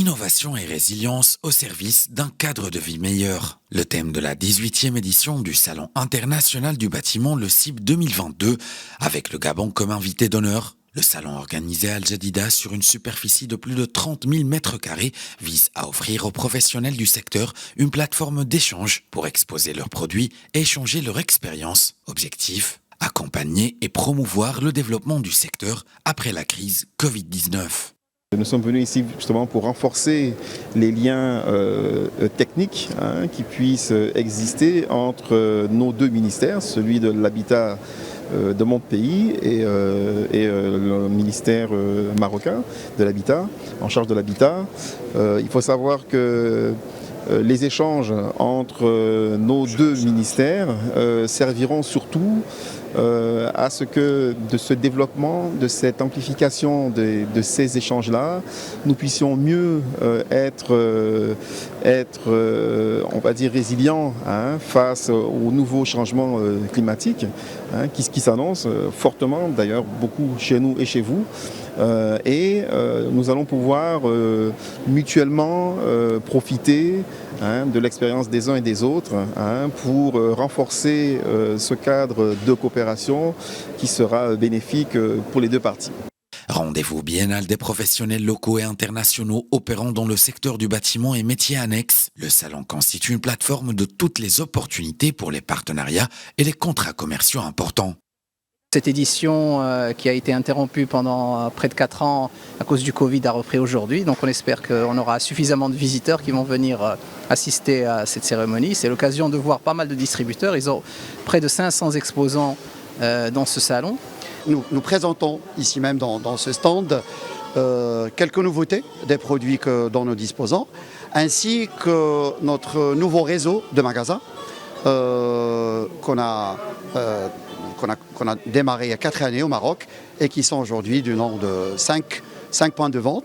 Innovation et résilience au service d'un cadre de vie meilleur. Le thème de la 18e édition du Salon international du bâtiment, le CIB 2022, avec le Gabon comme invité d'honneur. Le salon organisé à Al Jadida sur une superficie de plus de 30 000 mètres carrés vise à offrir aux professionnels du secteur une plateforme d'échange pour exposer leurs produits et échanger leur expérience. Objectif : accompagner et promouvoir le développement du secteur après la crise Covid-19. Nous sommes venus ici justement pour renforcer les liens techniques qui puissent exister entre nos deux ministères, celui de l'habitat de mon pays et le ministère marocain de l'habitat, en charge de l'habitat. Il faut savoir que les échanges entre nos deux ministères serviront surtout à ce que de ce développement, de cette amplification de ces échanges-là, nous puissions mieux être on va dire, résilients face aux nouveaux changements climatiques qui s'annoncent fortement, d'ailleurs beaucoup chez nous et chez vous. Nous allons pouvoir mutuellement profiter de l'expérience des uns et des autres pour renforcer ce cadre de coopération qui sera bénéfique pour les deux parties. Rendez-vous biennal des professionnels locaux et internationaux opérant dans le secteur du bâtiment et métiers annexes. Le salon constitue une plateforme de toutes les opportunités pour les partenariats et les contrats commerciaux importants. Cette édition qui a été interrompue pendant près de 4 ans à cause du Covid a repris aujourd'hui. Donc on espère qu'on aura suffisamment de visiteurs qui vont venir assister à cette cérémonie. C'est l'occasion de voir pas mal de distributeurs. Ils ont près de 500 exposants dans ce salon. Nous présentons ici même dans ce stand quelques nouveautés des produits dont nous disposons, ainsi que notre nouveau réseau de magasins qu'on a démarré il y a 4 années au Maroc et qui sont aujourd'hui du nombre de 5 points de vente.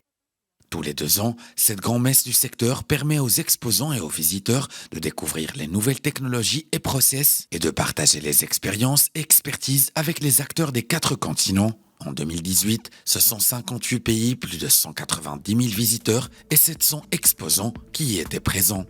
Tous les 2 ans, cette grand-messe du secteur permet aux exposants et aux visiteurs de découvrir les nouvelles technologies et process et de partager les expériences et expertises avec les acteurs des 4 continents. En 2018, ce sont 58 pays, plus de 190 000 visiteurs et 700 exposants qui y étaient présents.